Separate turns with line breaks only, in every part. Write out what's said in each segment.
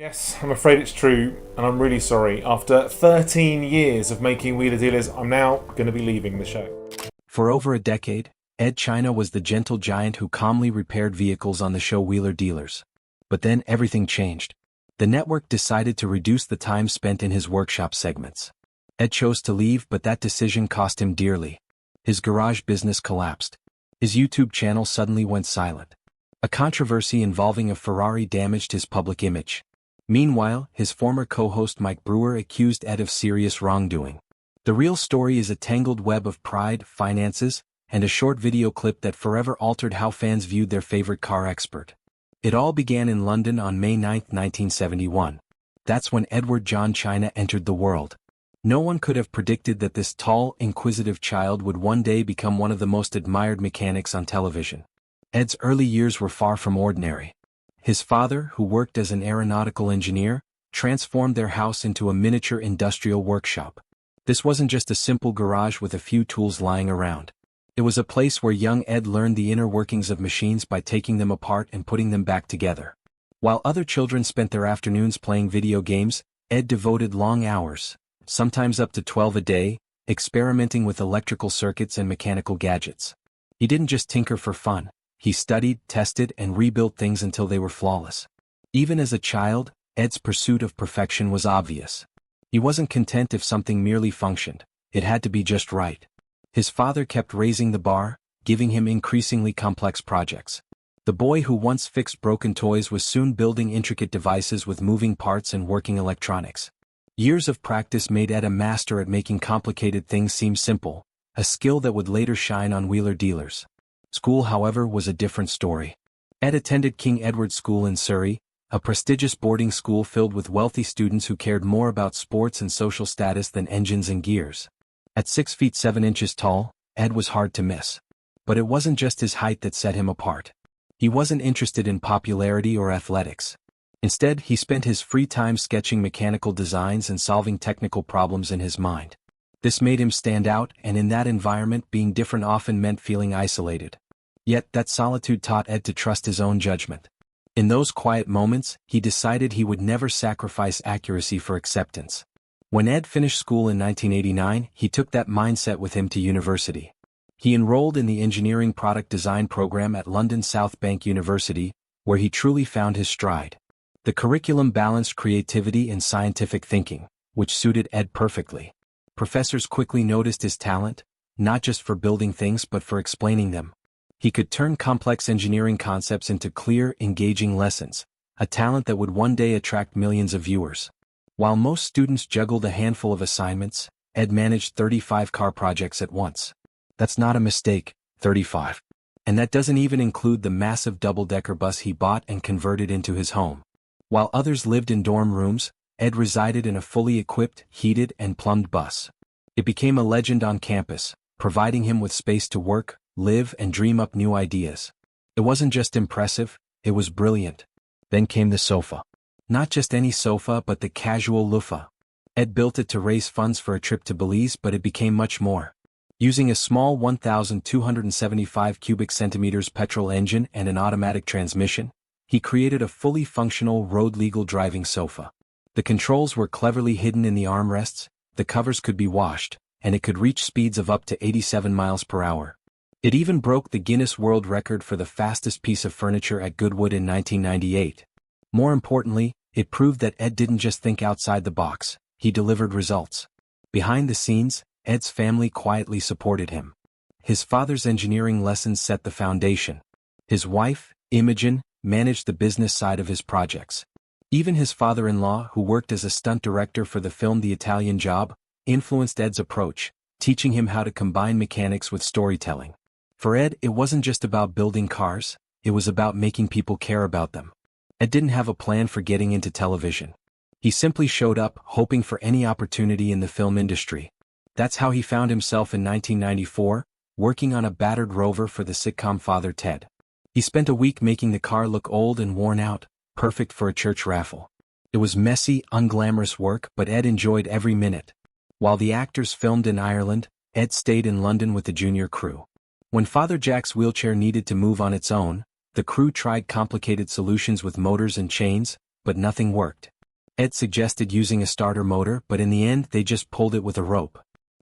Yes, I'm afraid it's true, and I'm really sorry. After 13 years of making Wheeler Dealers, I'm now going to be leaving the show.
For over a decade, Ed China was the gentle giant who calmly repaired vehicles on the show Wheeler Dealers. But then everything changed. The network decided to reduce the time spent in his workshop segments. Ed chose to leave, but that decision cost him dearly. His garage business collapsed. His YouTube channel suddenly went silent. A controversy involving a Ferrari damaged his public image. Meanwhile, his former co-host Mike Brewer accused Ed of serious wrongdoing. The real story is a tangled web of pride, finances, and a short video clip that forever altered how fans viewed their favorite car expert. It all began in London on May 9, 1971. That's when Edward John China entered the world. No one could have predicted that this tall, inquisitive child would one day become one of the most admired mechanics on television. Ed's early years were far from ordinary. His father, who worked as an aeronautical engineer, transformed their house into a miniature industrial workshop. This wasn't just a simple garage with a few tools lying around. It was a place where young Ed learned the inner workings of machines by taking them apart and putting them back together. While other children spent their afternoons playing video games, Ed devoted long hours, sometimes up to 12 a day, experimenting with electrical circuits and mechanical gadgets. He didn't just tinker for fun. He studied, tested, and rebuilt things until they were flawless. Even as a child, Ed's pursuit of perfection was obvious. He wasn't content if something merely functioned. It had to be just right. His father kept raising the bar, giving him increasingly complex projects. The boy who once fixed broken toys was soon building intricate devices with moving parts and working electronics. Years of practice made Ed a master at making complicated things seem simple, a skill that would later shine on Wheeler Dealers. School, however, was a different story. Ed attended King Edward School in Surrey, a prestigious boarding school filled with wealthy students who cared more about sports and social status than engines and gears. At 6 feet 7 inches tall, Ed was hard to miss. But it wasn't just his height that set him apart. He wasn't interested in popularity or athletics. Instead, he spent his free time sketching mechanical designs and solving technical problems in his mind. This made him stand out, and in that environment, being different often meant feeling isolated. Yet that solitude taught Ed to trust his own judgment. In those quiet moments, he decided he would never sacrifice accuracy for acceptance. When Ed finished school in 1989, he took that mindset with him to university. He enrolled in the engineering product design program at London South Bank University, where he truly found his stride. The curriculum balanced creativity and scientific thinking, which suited Ed perfectly. Professors quickly noticed his talent, not just for building things but for explaining them. He could turn complex engineering concepts into clear, engaging lessons, a talent that would one day attract millions of viewers. While most students juggled a handful of assignments, Ed managed 35 car projects at once. That's not a mistake, 35. And that doesn't even include the massive double-decker bus he bought and converted into his home. While others lived in dorm rooms, Ed resided in a fully equipped, heated, and plumbed bus. It became a legend on campus, providing him with space to work, live, and dream up new ideas. It wasn't just impressive, it was brilliant. Then came the sofa. Not just any sofa, but the casual loofah. Ed built it to raise funds for a trip to Belize, but it became much more. Using a small 1,275 cubic centimeters petrol engine and an automatic transmission, he created a fully functional road-legal driving sofa. The controls were cleverly hidden in the armrests, the covers could be washed, and it could reach speeds of up to 87 miles per hour. It even broke the Guinness World Record for the fastest piece of furniture at Goodwood in 1998. More importantly, it proved that Ed didn't just think outside the box, he delivered results. Behind the scenes, Ed's family quietly supported him. His father's engineering lessons set the foundation. His wife, Imogen, managed the business side of his projects. Even his father-in-law, who worked as a stunt director for the film The Italian Job, influenced Ed's approach, teaching him how to combine mechanics with storytelling. For Ed, it wasn't just about building cars, it was about making people care about them. Ed didn't have a plan for getting into television. He simply showed up, hoping for any opportunity in the film industry. That's how he found himself in 1994, working on a battered Rover for the sitcom Father Ted. He spent a week making the car look old and worn out, perfect for a church raffle. It was messy, unglamorous work, but Ed enjoyed every minute. While the actors filmed in Ireland, Ed stayed in London with the junior crew. When Father Jack's wheelchair needed to move on its own, the crew tried complicated solutions with motors and chains, but nothing worked. Ed suggested using a starter motor, but in the end they just pulled it with a rope.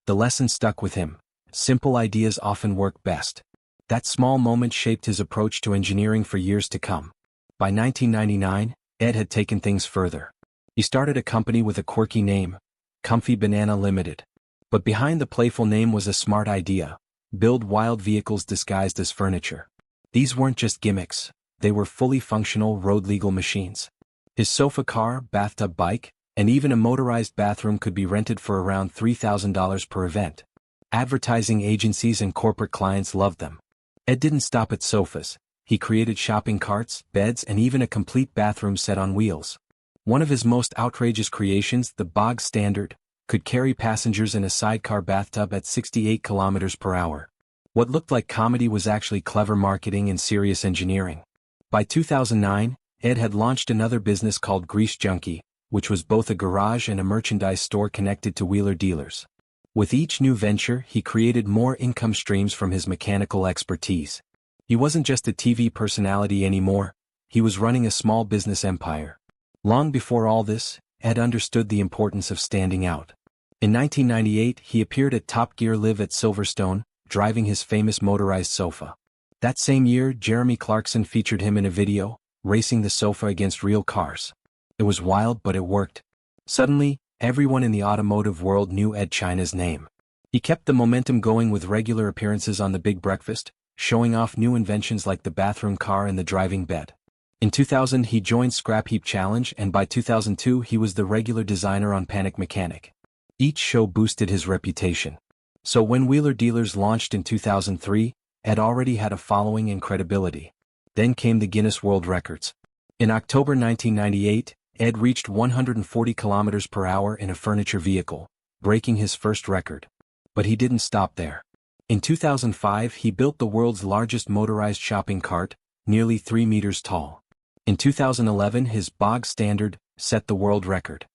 The lesson stuck with him. Simple ideas often work best. That small moment shaped his approach to engineering for years to come. By 1999, Ed had taken things further. He started a company with a quirky name, Comfy Banana Limited. But behind the playful name was a smart idea: build wild vehicles disguised as furniture. These weren't just gimmicks, they were fully functional road-legal machines. His sofa car, bathtub bike, and even a motorized bathroom could be rented for around $3,000 per event. Advertising agencies and corporate clients loved them. Ed didn't stop at sofas. He created shopping carts, beds, and even a complete bathroom set on wheels. One of his most outrageous creations, the bog standard, could carry passengers in a sidecar bathtub at 68 kilometers per hour. What looked like comedy was actually clever marketing and serious engineering. By 2009, Ed had launched another business called Grease Junkie, which was both a garage and a merchandise store connected to wheeler dealers. With each new venture, he created more income streams from his mechanical expertise. He wasn't just a TV personality anymore, he was running a small business empire. Long before all this, Ed understood the importance of standing out. In 1998, he appeared at Top Gear Live at Silverstone, driving his famous motorized sofa. That same year, Jeremy Clarkson featured him in a video, racing the sofa against real cars. It was wild, but it worked. Suddenly, everyone in the automotive world knew Ed China's name. He kept the momentum going with regular appearances on The Big Breakfast, showing off new inventions like the bathroom car and the driving bed. In 2000, he joined Scrap Heap Challenge, and by 2002 he was the regular designer on Panic Mechanic. Each show boosted his reputation. So when Wheeler Dealers launched in 2003, Ed already had a following and credibility. Then came the Guinness World Records. In October 1998, Ed reached 140 kilometers per hour in a furniture vehicle, breaking his first record. But he didn't stop there. In 2005, he built the world's largest motorized shopping cart, nearly 3 meters tall. In 2011, his bog standard set the world record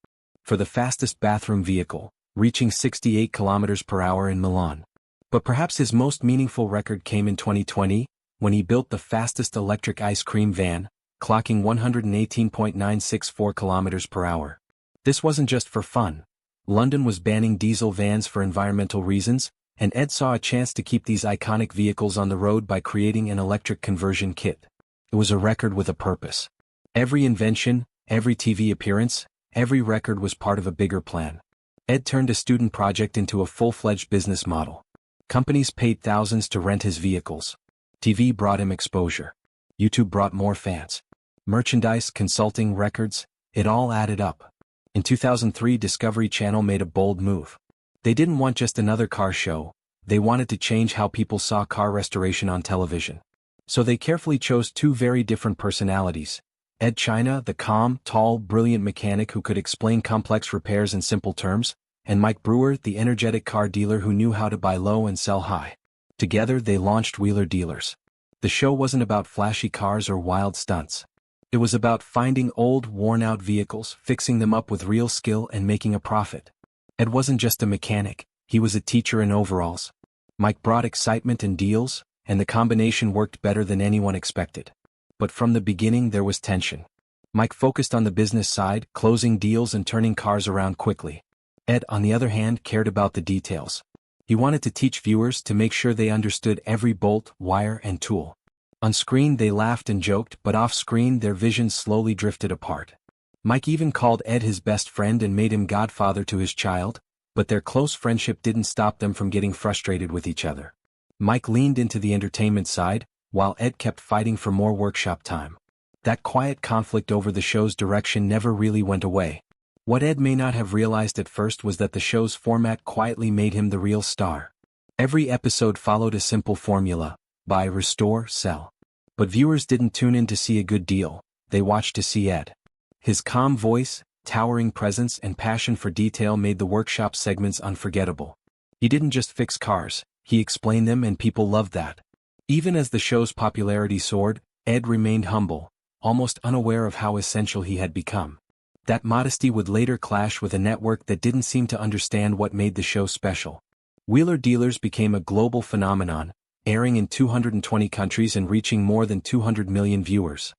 for the fastest bathroom vehicle, reaching 68 kilometers per hour in Milan. But perhaps his most meaningful record came in 2020, when he built the fastest electric ice cream van, clocking 118.964 kilometers per hour. This wasn't just for fun. London was banning diesel vans for environmental reasons, and Ed saw a chance to keep these iconic vehicles on the road by creating an electric conversion kit. It was a record with a purpose. Every invention, every TV appearance, every record was part of a bigger plan. Ed turned a student project into a full-fledged business model. Companies paid thousands to rent his vehicles. TV brought him exposure. YouTube brought more fans. Merchandise, consulting, records, it all added up. In 2003, Discovery Channel made a bold move. They didn't want just another car show, they wanted to change how people saw car restoration on television. So they carefully chose two very different personalities. Ed China, the calm, tall, brilliant mechanic who could explain complex repairs in simple terms, and Mike Brewer, the energetic car dealer who knew how to buy low and sell high. Together they launched Wheeler Dealers. The show wasn't about flashy cars or wild stunts. It was about finding old, worn-out vehicles, fixing them up with real skill and making a profit. Ed wasn't just a mechanic, he was a teacher in overalls. Mike brought excitement and deals, and the combination worked better than anyone expected. But from the beginning there was tension. Mike focused on the business side, closing deals and turning cars around quickly. Ed, on the other hand, cared about the details. He wanted to teach viewers to make sure they understood every bolt, wire, and tool. On screen they laughed and joked, but off-screen their visions slowly drifted apart. Mike even called Ed his best friend and made him godfather to his child, but their close friendship didn't stop them from getting frustrated with each other. Mike leaned into the entertainment side, while Ed kept fighting for more workshop time. That quiet conflict over the show's direction never really went away. What Ed may not have realized at first was that the show's format quietly made him the real star. Every episode followed a simple formula: buy, restore, sell. But viewers didn't tune in to see a good deal, they watched to see Ed. His calm voice, towering presence, and passion for detail made the workshop segments unforgettable. He didn't just fix cars, he explained them, and people loved that. Even as the show's popularity soared, Ed remained humble, almost unaware of how essential he had become. That modesty would later clash with a network that didn't seem to understand what made the show special. Wheeler Dealers became a global phenomenon, airing in 220 countries and reaching more than 200 million viewers.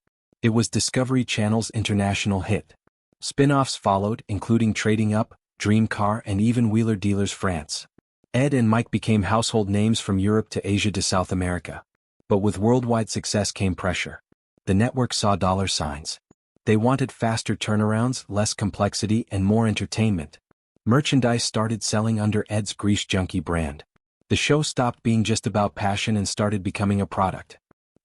It was Discovery Channel's international hit. Spin-offs followed, including Trading Up, Dream Car, and even Wheeler Dealers France. Ed and Mike became household names from Europe to Asia to South America. But with worldwide success came pressure. The network saw dollar signs. They wanted faster turnarounds, less complexity, and more entertainment. Merchandise started selling under Ed's Grease Junkie brand. The show stopped being just about passion and started becoming a product.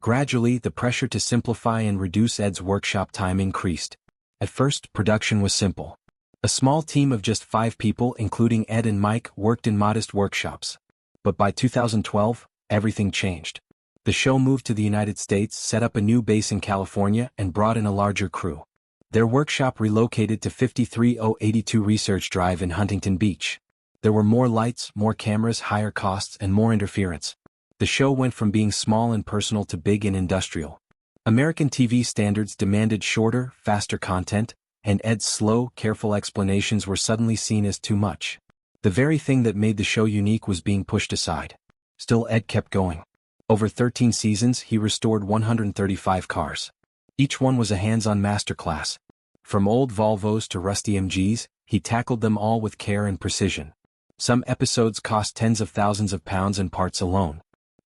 Gradually, the pressure to simplify and reduce Ed's workshop time increased. At first, production was simple. A small team of just 5 people, including Ed and Mike, worked in modest workshops. But by 2012, everything changed. The show moved to the United States, set up a new base in California, and brought in a larger crew. Their workshop relocated to 53082 Research Drive in Huntington Beach. There were more lights, more cameras, higher costs, and more interference. The show went from being small and personal to big and industrial. American TV standards demanded shorter, faster content, and Ed's slow, careful explanations were suddenly seen as too much. The very thing that made the show unique was being pushed aside. Still, Ed kept going. Over 13 seasons, he restored 135 cars. Each one was a hands-on masterclass. From old Volvos to rusty MGs, he tackled them all with care and precision. Some episodes cost tens of thousands of pounds in parts alone.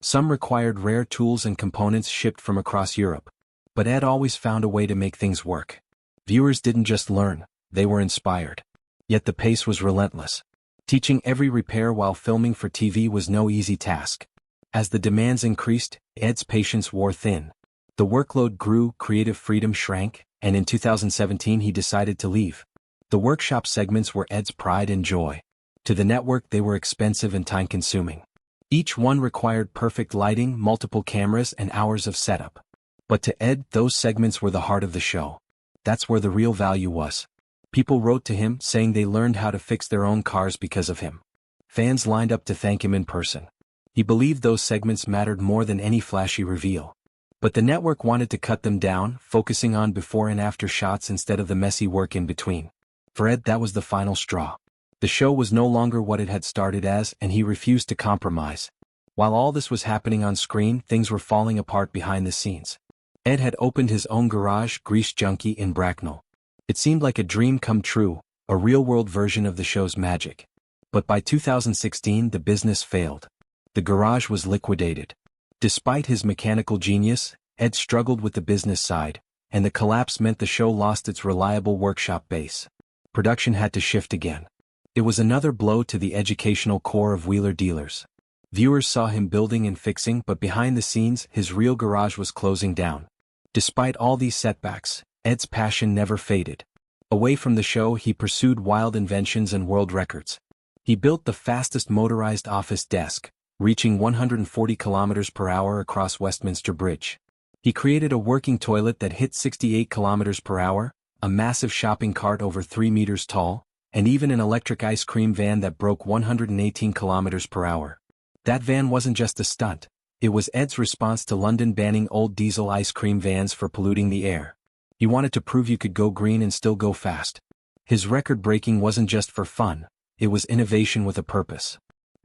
Some required rare tools and components shipped from across Europe. But Ed always found a way to make things work. Viewers didn't just learn, they were inspired. Yet the pace was relentless. Teaching every repair while filming for TV was no easy task. As the demands increased, Ed's patience wore thin. The workload grew, creative freedom shrank, and in 2017 he decided to leave. The workshop segments were Ed's pride and joy. To the network they were expensive and time-consuming. Each one required perfect lighting, multiple cameras, and hours of setup. But to Ed, those segments were the heart of the show. That's where the real value was. People wrote to him saying they learned how to fix their own cars because of him. Fans lined up to thank him in person. He believed those segments mattered more than any flashy reveal. But the network wanted to cut them down, focusing on before and after shots instead of the messy work in between. For Ed, that was the final straw. The show was no longer what it had started as, and he refused to compromise. While all this was happening on screen, things were falling apart behind the scenes. Ed had opened his own garage, Grease Junkie, in Bracknell. It seemed like a dream come true, a real-world version of the show's magic. But by 2016, the business failed. The garage was liquidated. Despite his mechanical genius, Ed struggled with the business side, and the collapse meant the show lost its reliable workshop base. Production had to shift again. It was another blow to the educational core of Wheeler Dealers. Viewers saw him building and fixing, but behind the scenes, his real garage was closing down. Despite all these setbacks, Ed's passion never faded. Away from the show, he pursued wild inventions and world records. He built the fastest motorized office desk, reaching 140 kilometers per hour across Westminster Bridge. He created a working toilet that hit 68 kilometers per hour, a massive shopping cart over 3 meters tall, and even an electric ice cream van that broke 118 kilometers per hour. That van wasn't just a stunt. It was Ed's response to London banning old diesel ice cream vans for polluting the air. He wanted to prove you could go green and still go fast. His record-breaking wasn't just for fun, it was innovation with a purpose.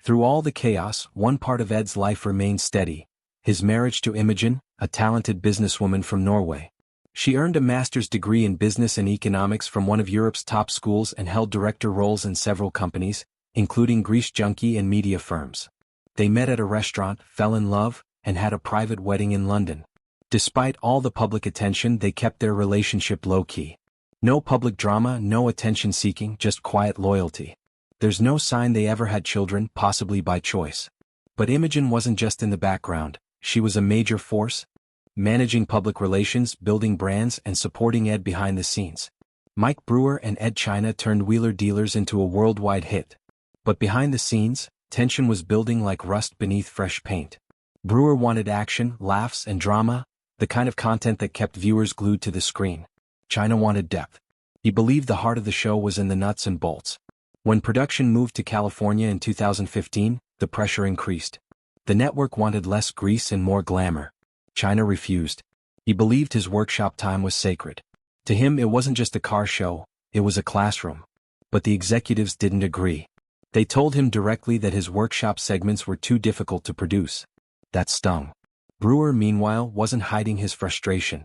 Through all the chaos, one part of Ed's life remained steady: his marriage to Imogen, a talented businesswoman from Norway. She earned a master's degree in business and economics from one of Europe's top schools and held director roles in several companies, including Grease Junkie and media firms. They met at a restaurant, fell in love, and had a private wedding in London. Despite all the public attention, they kept their relationship low-key. No public drama, no attention-seeking, just quiet loyalty. There's no sign they ever had children, possibly by choice. But Imogen wasn't just in the background, she was a major force, managing public relations, building brands, and supporting Ed behind the scenes. Mike Brewer and Ed China turned Wheeler Dealers into a worldwide hit. But behind the scenes, tension was building like rust beneath fresh paint. Brewer wanted action, laughs, and drama, the kind of content that kept viewers glued to the screen. China wanted depth. He believed the heart of the show was in the nuts and bolts. When production moved to California in 2015, the pressure increased. The network wanted less grease and more glamour. China refused. He believed his workshop time was sacred. To him, it wasn't just a car show, it was a classroom. But the executives didn't agree. They told him directly that his workshop segments were too difficult to produce. That stung. Brewer, meanwhile, wasn't hiding his frustration.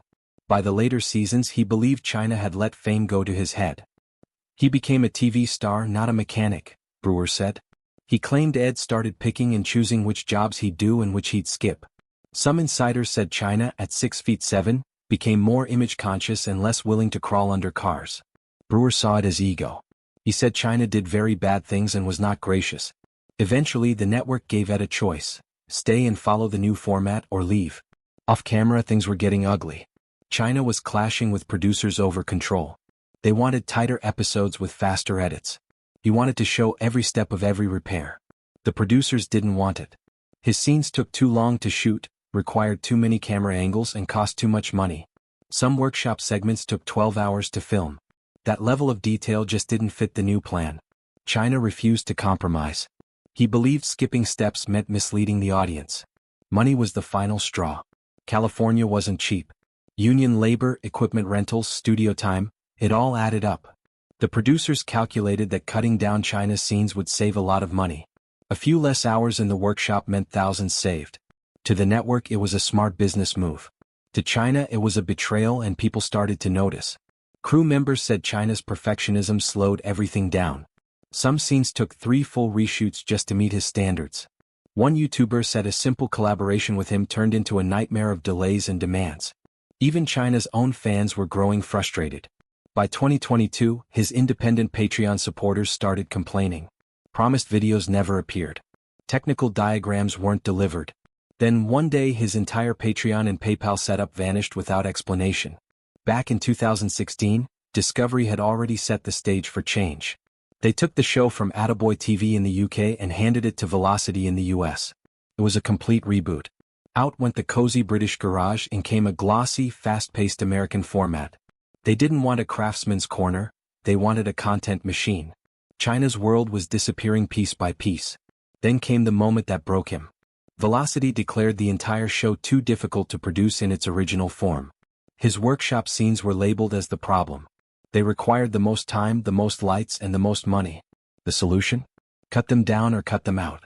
By the later seasons he believed China had let fame go to his head. He became a TV star, not a mechanic, Brewer said. He claimed Ed started picking and choosing which jobs he'd do and which he'd skip. Some insiders said China, at 6'7", became more image-conscious and less willing to crawl under cars. Brewer saw it as ego. He said China did very bad things and was not gracious. Eventually the network gave Ed a choice: stay and follow the new format or leave. Off camera things were getting ugly. China was clashing with producers over control. They wanted tighter episodes with faster edits. He wanted to show every step of every repair. The producers didn't want it. His scenes took too long to shoot, required too many camera angles and cost too much money. Some workshop segments took 12 hours to film. That level of detail just didn't fit the new plan. China refused to compromise. He believed skipping steps meant misleading the audience. Money was the final straw. California wasn't cheap. Union labor, equipment rentals, studio time, it all added up. The producers calculated that cutting down China's scenes would save a lot of money. A few less hours in the workshop meant thousands saved. To the network it was a smart business move. To China it was a betrayal, and people started to notice. Crew members said China's perfectionism slowed everything down. Some scenes took 3 full reshoots just to meet his standards. One YouTuber said a simple collaboration with him turned into a nightmare of delays and demands. Even China's own fans were growing frustrated. By 2022, his independent Patreon supporters started complaining. Promised videos never appeared. Technical diagrams weren't delivered. Then one day his entire Patreon and PayPal setup vanished without explanation. Back in 2016, Discovery had already set the stage for change. They took the show from Attaboy TV in the UK and handed it to Velocity in the US. It was a complete reboot. Out went the cozy British garage and came a glossy, fast-paced American format. They didn't want a craftsman's corner, they wanted a content machine. China's world was disappearing piece by piece. Then came the moment that broke him. Velocity declared the entire show too difficult to produce in its original form. His workshop scenes were labeled as the problem. They required the most time, the most lights, and the most money. The solution? Cut them down or cut them out.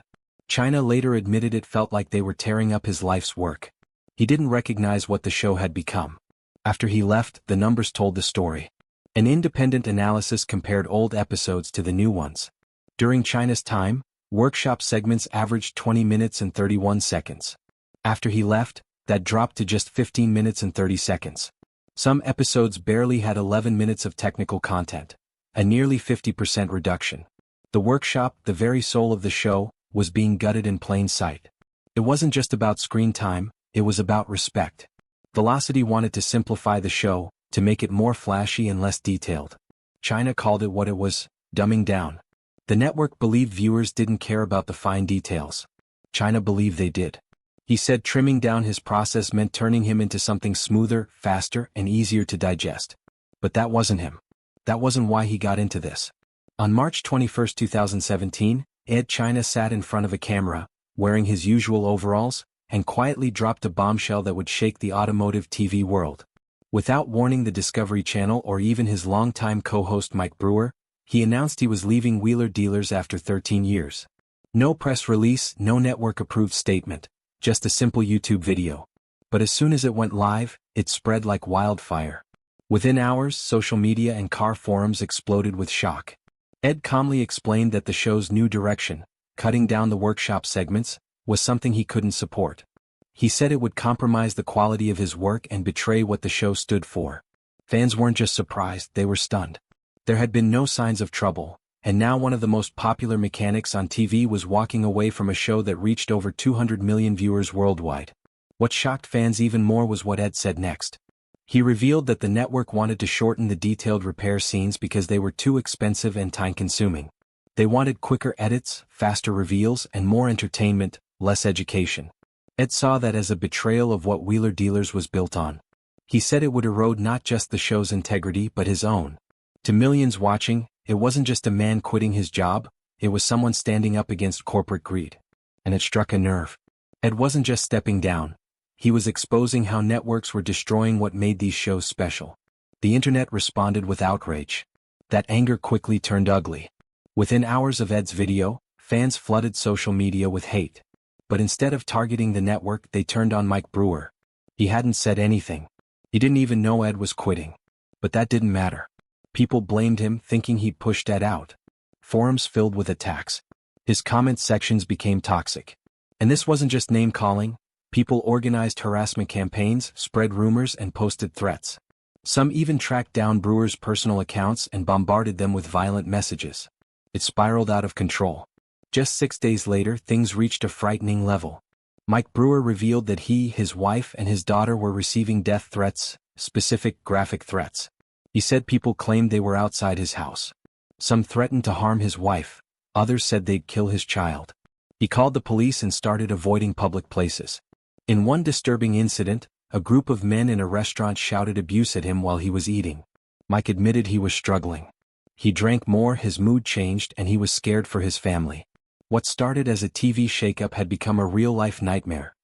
China later admitted it felt like they were tearing up his life's work. He didn't recognize what the show had become. After he left, the numbers told the story. An independent analysis compared old episodes to the new ones. During China's time, workshop segments averaged 20 minutes and 31 seconds. After he left, that dropped to just 15 minutes and 30 seconds. Some episodes barely had 11 minutes of technical content, a nearly 50% reduction. The workshop, the very soul of the show, was being gutted in plain sight. It wasn't just about screen time, it was about respect. Velocity wanted to simplify the show, to make it more flashy and less detailed. China called it what it was: dumbing down. The network believed viewers didn't care about the fine details. China believed they did. He said trimming down his process meant turning him into something smoother, faster, and easier to digest. But that wasn't him. That wasn't why he got into this. On March 21, 2017, Ed China sat in front of a camera, wearing his usual overalls, and quietly dropped a bombshell that would shake the automotive TV world. Without warning the Discovery Channel or even his longtime co-host Mike Brewer, he announced he was leaving Wheeler Dealers after 13 years. No press release, no network-approved statement, just a simple YouTube video. But as soon as it went live, it spread like wildfire. Within hours, social media and car forums exploded with shock. Ed calmly explained that the show's new direction, cutting down the workshop segments, was something he couldn't support. He said it would compromise the quality of his work and betray what the show stood for. Fans weren't just surprised, they were stunned. There had been no signs of trouble, and now one of the most popular mechanics on TV was walking away from a show that reached over 200 million viewers worldwide. What shocked fans even more was what Ed said next. He revealed that the network wanted to shorten the detailed repair scenes because they were too expensive and time-consuming. They wanted quicker edits, faster reveals, and more entertainment, less education. Ed saw that as a betrayal of what Wheeler Dealers was built on. He said it would erode not just the show's integrity but his own. To millions watching, it wasn't just a man quitting his job, it was someone standing up against corporate greed. And it struck a nerve. Ed wasn't just stepping down. He was exposing how networks were destroying what made these shows special. The internet responded with outrage. That anger quickly turned ugly. Within hours of Ed's video, fans flooded social media with hate. But instead of targeting the network, they turned on Mike Brewer. He hadn't said anything. He didn't even know Ed was quitting. But that didn't matter. People blamed him, thinking he pushed Ed out. Forums filled with attacks. His comment sections became toxic. And this wasn't just name-calling. People organized harassment campaigns, spread rumors, and posted threats. Some even tracked down Brewer's personal accounts and bombarded them with violent messages. It spiraled out of control. Just 6 days later, things reached a frightening level. Mike Brewer revealed that he, his wife, and his daughter were receiving death threats, specific graphic threats. He said people claimed they were outside his house. Some threatened to harm his wife, others said they'd kill his child. He called the police and started avoiding public places. In one disturbing incident, a group of men in a restaurant shouted abuse at him while he was eating. Mike admitted he was struggling. He drank more, his mood changed, and he was scared for his family. What started as a TV shakeup had become a real-life nightmare.